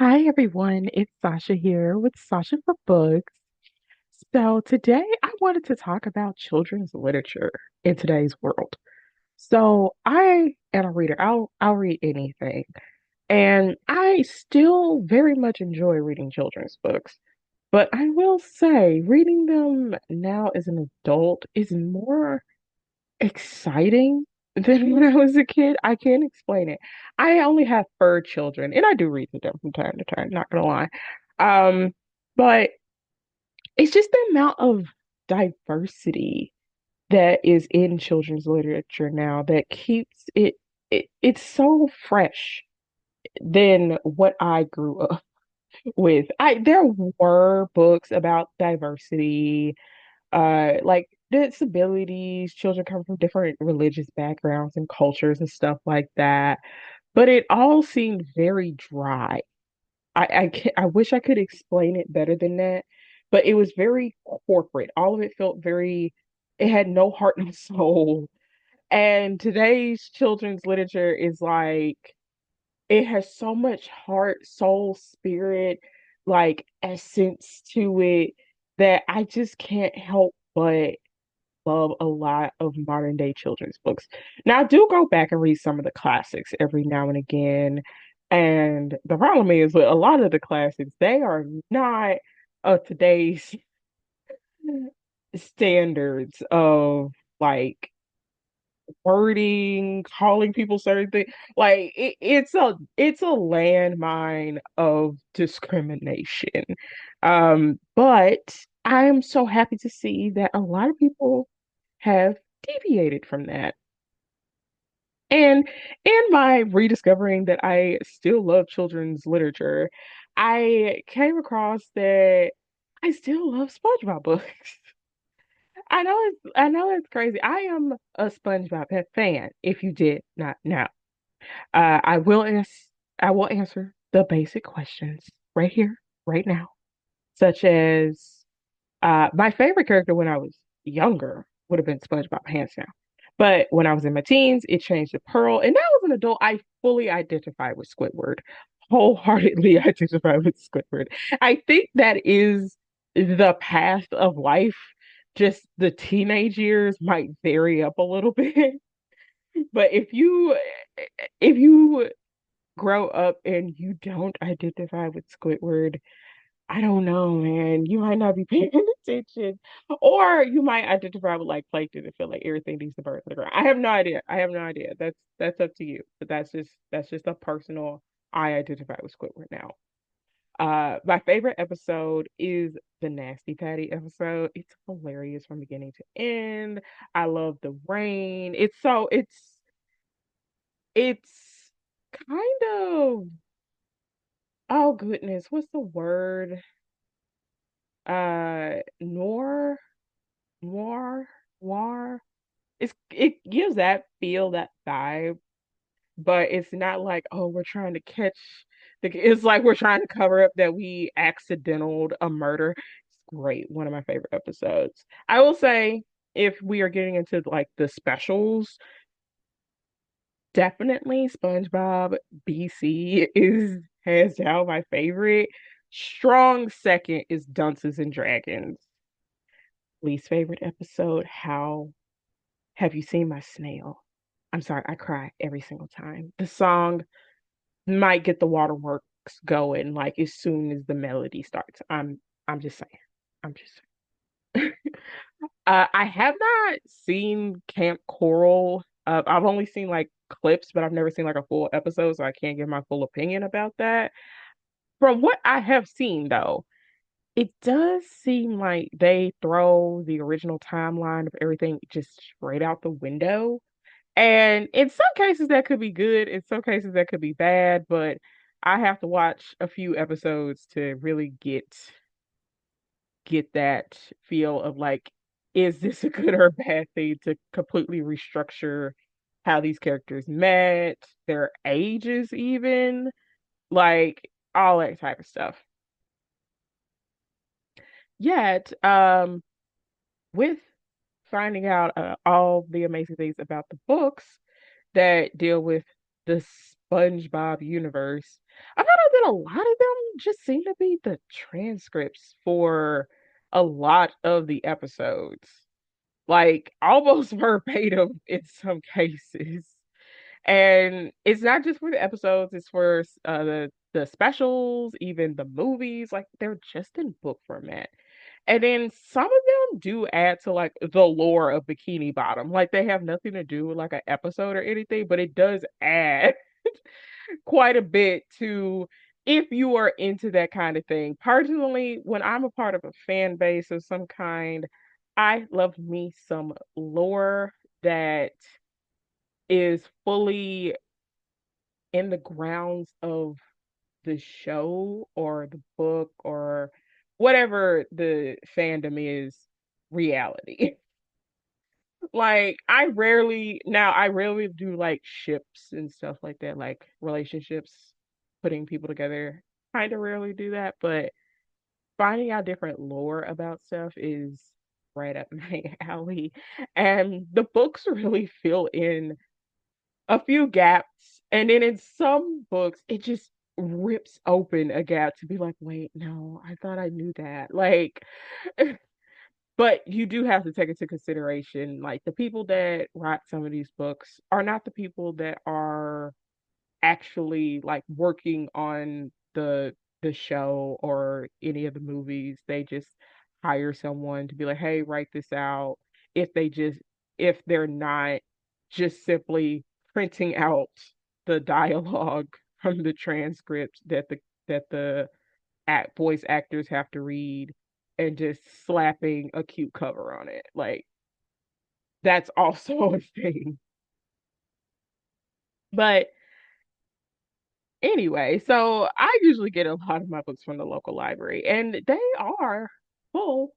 Hi everyone, it's Sasha here with Sasha4Books. So today I wanted to talk about children's literature in today's world. So I am a reader. I'll read anything. And I still very much enjoy reading children's books. But I will say reading them now as an adult is more exciting than when I was a kid. I can't explain it. I only have fur children, and I do read to them from time to time, not gonna lie. But it's just the amount of diversity that is in children's literature now that keeps it's so fresh than what I grew up with. I There were books about diversity, like disabilities, children come from different religious backgrounds and cultures and stuff like that. But it all seemed very dry. I wish I could explain it better than that, but it was very corporate. All of it felt very, it had no heart and soul. And today's children's literature is like, it has so much heart, soul, spirit, like essence to it that I just can't help but love a lot of modern day children's books. Now, I do go back and read some of the classics every now and again. And the problem is with a lot of the classics, they are not of today's standards of like wording, calling people certain things. Like it's a landmine of discrimination. But I am so happy to see that a lot of people have deviated from that. And in my rediscovering that I still love children's literature, I came across that I still love SpongeBob books. I know it's crazy. I am a SpongeBob fan, if you did not know. Uh, I will ans I will answer the basic questions right here, right now, such as my favorite character when I was younger would have been SpongeBob, hands down. But when I was in my teens, it changed to Pearl. And now as an adult, I fully identify with Squidward. Wholeheartedly identify with Squidward. I think that is the path of life. Just the teenage years might vary up a little bit. But if you grow up and you don't identify with Squidward, I don't know, man. You might not be paying attention, or you might identify with like plankton and feel like everything needs to burn to the ground. I have no idea. I have no idea. That's up to you. But that's just a personal. I identify with Squidward now. My favorite episode is the Nasty Patty episode. It's hilarious from beginning to end. I love the rain. It's kind of, oh goodness, what's the word? Noir, noir, noir. It gives that feel, that vibe, but it's not like, oh, we're trying to catch it's like we're trying to cover up that we accidentaled a murder. It's great. One of my favorite episodes. I will say, if we are getting into like the specials, definitely SpongeBob BC is hands down my favorite. Strong second is Dunces and Dragons. Least favorite episode, how have you seen my snail? I'm sorry, I cry every single time. The song might get the waterworks going like as soon as the melody starts. I'm just saying. I'm just saying. I have not seen Camp Coral. I've only seen like clips, but I've never seen like a full episode, so I can't give my full opinion about that. From what I have seen though, it does seem like they throw the original timeline of everything just straight out the window. And in some cases that could be good, in some cases that could be bad, but I have to watch a few episodes to really get that feel of like, is this a good or a bad thing to completely restructure how these characters met, their ages even, like all that type of stuff. Yet, with finding out all the amazing things about the books that deal with the SpongeBob universe, I found out that a lot of them just seem to be the transcripts for a lot of the episodes, like almost verbatim in some cases. And it's not just for the episodes, it's for the specials, even the movies, like they're just in book format. And then some of them do add to like the lore of Bikini Bottom. Like they have nothing to do with like an episode or anything, but it does add quite a bit to if you are into that kind of thing. Personally, when I'm a part of a fan base of some kind, I love me some lore that is fully in the grounds of the show or the book or whatever the fandom is reality. Like I rarely do like ships and stuff like that, like relationships, putting people together. Kind of rarely do that, but finding out different lore about stuff is right up my alley. And the books really fill in a few gaps. And then in some books, it just rips open a gap to be like, wait, no, I thought I knew that. Like, but you do have to take into consideration, like, the people that write some of these books are not the people that are actually like working on the show or any of the movies. They just hire someone to be like, "Hey, write this out." If they just if they're not just simply printing out the dialogue from the transcript that the voice actors have to read and just slapping a cute cover on it. Like that's also a thing. But anyway, so I usually get a lot of my books from the local library, and they are full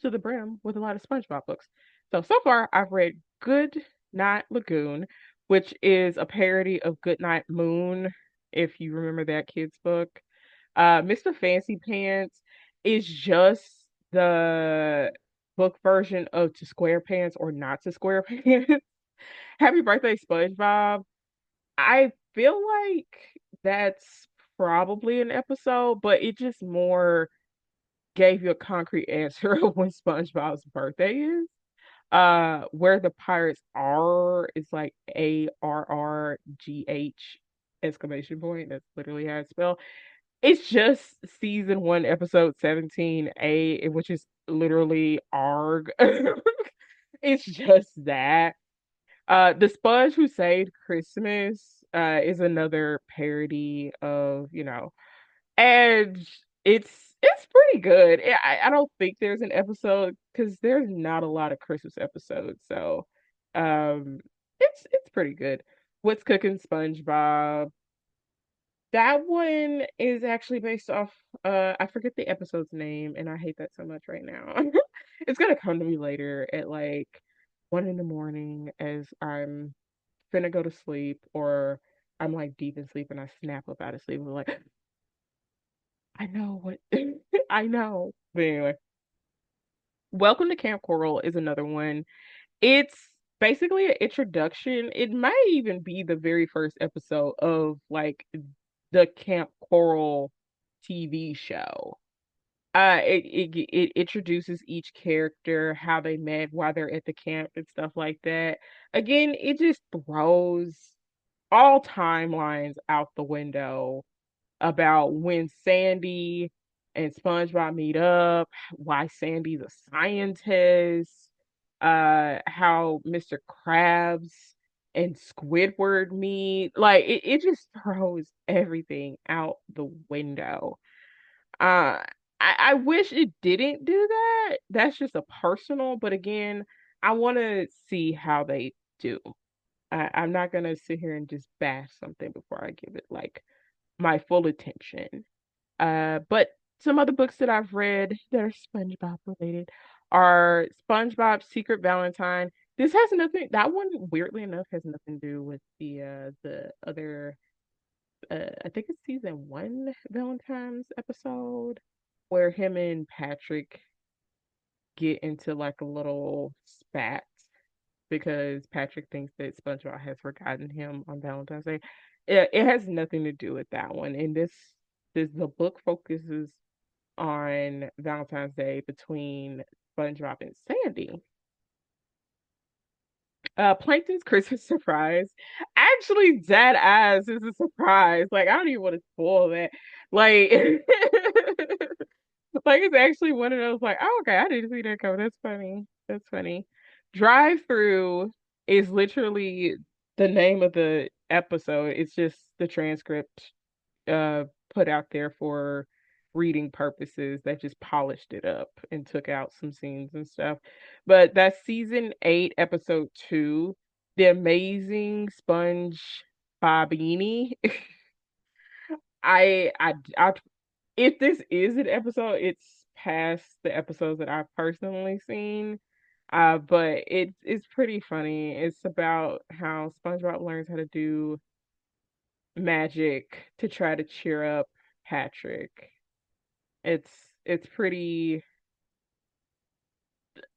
to the brim with a lot of SpongeBob books. So far, I've read Good Night Lagoon, which is a parody of Good Night Moon, if you remember that kid's book. Mr. Fancy Pants is just the book version of To SquarePants or Not to SquarePants. Happy Birthday, SpongeBob. I feel like that's probably an episode, but it just more gave you a concrete answer of when SpongeBob's birthday is. Where the pirates are is like ARRGH exclamation point. That's literally how it's spelled. It's just season one, episode 17A, which is literally ARG. It's just that. The Sponge Who Saved Christmas is another parody of, and it's pretty good. I don't think there's an episode because there's not a lot of Christmas episodes, so um, it's pretty good. What's Cooking SpongeBob? That one is actually based off I forget the episode's name and I hate that so much right now. It's gonna come to me later at like 1 in the morning as I'm finna go to sleep or I'm like deep in sleep and I snap up out of sleep and I'm like, I know what I know. But anyway, Welcome to Camp Coral is another one. It's basically an introduction. It might even be the very first episode of like the Camp Coral TV show. It introduces each character, how they met, why they're at the camp, and stuff like that. Again, it just throws all timelines out the window about when Sandy and SpongeBob meet up, why Sandy's a scientist, how Mr. Krabs and Squidward meet. Like it just throws everything out the window. Uh I wish it didn't do that. That's just a personal, but again, I want to see how they do. I'm not gonna sit here and just bash something before I give it like my full attention. But some other books that I've read that are SpongeBob related are SpongeBob Secret Valentine. This has nothing, that one, weirdly enough, has nothing to do with the other, I think it's season one Valentine's episode where him and Patrick get into like a little spat because Patrick thinks that SpongeBob has forgotten him on Valentine's Day. It has nothing to do with that one. And this the book focuses on Valentine's Day between SpongeBob and Sandy. Plankton's Christmas surprise. Actually, dead ass is a surprise. Like, I don't even want to spoil that. Like, like it's actually one of those like, oh, okay, I didn't see that coming. That's funny. That's funny. Drive through is literally the name of the episode. It's just the transcript uh put out there for reading purposes that just polished it up and took out some scenes and stuff. But that's season 8, episode 2, The Amazing Sponge Bobini. I if this is an episode, it's past the episodes that I've personally seen. But it's pretty funny. It's about how SpongeBob learns how to do magic to try to cheer up Patrick. It's it's pretty.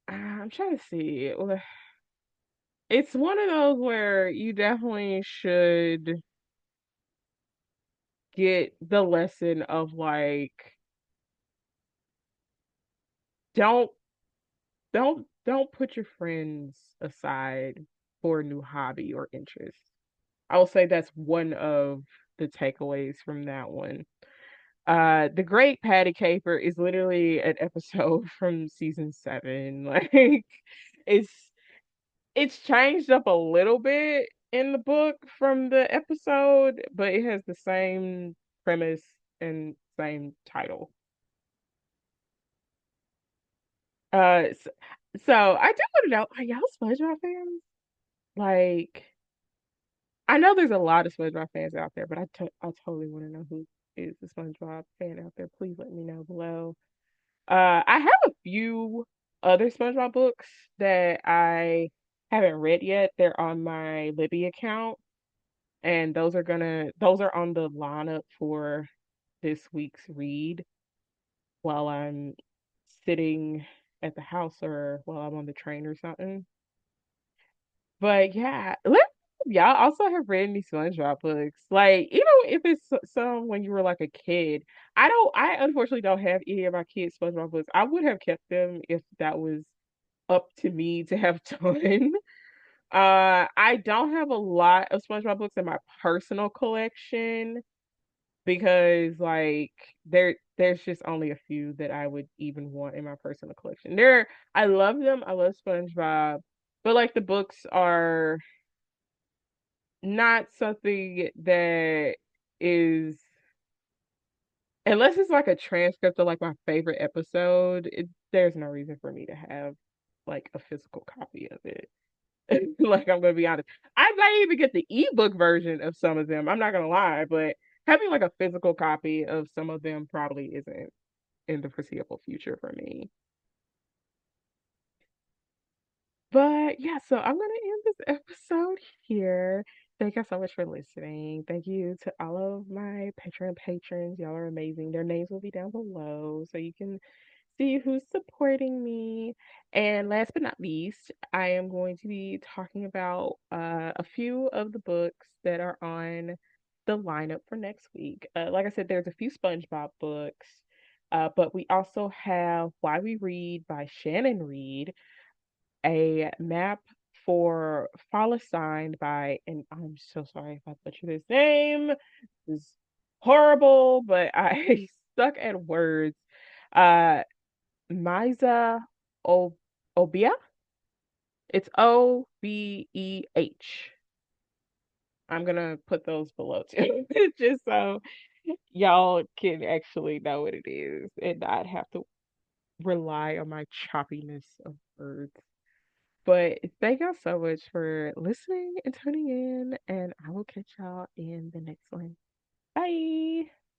I'm trying to see. It's one of those where you definitely should get the lesson of like don't don't put your friends aside for a new hobby or interest. I will say that's one of the takeaways from that one. The Great Patty Caper is literally an episode from season 7. Like it's it's changed up a little bit in the book from the episode, but it has the same premise and same title. So, I do want to know, are y'all SpongeBob fans? Like, I know there's a lot of SpongeBob fans out there, but I totally want to know who is the SpongeBob fan out there. Please let me know below. I have a few other SpongeBob books that I haven't read yet. They're on my Libby account, and those are on the lineup for this week's read while I'm sitting at the house or while I'm on the train or something. But yeah, y'all also have read any SpongeBob books. Like, even if it's some when you were like a kid. I unfortunately don't have any of my kids' SpongeBob books. I would have kept them if that was up to me to have done. I don't have a lot of SpongeBob books in my personal collection because like there's just only a few that I would even want in my personal collection. I love them. I love SpongeBob, but like the books are not something that is unless it's like a transcript of like my favorite episode, there's no reason for me to have like a physical copy of it. Like I'm gonna be honest. I might even get the ebook version of some of them. I'm not gonna lie, but having like a physical copy of some of them probably isn't in the foreseeable future for me. But yeah, so I'm gonna end this episode here. Thank you so much for listening. Thank you to all of my Patreon patrons. Y'all are amazing. Their names will be down below so you can see who's supporting me. And last but not least, I am going to be talking about a few of the books that are on the lineup for next week. Like I said, there's a few SpongeBob books, but we also have Why We Read by Shannon Reed, a map for Sign by, and I'm so sorry if I butchered his name. It's horrible, but I stuck at words. Uh, Miza o- Obia. It's Obeh. I'm gonna put those below too, just so y'all can actually know what it is and not have to rely on my choppiness of words. But thank y'all so much for listening and tuning in, and I will catch y'all in the next one. Bye.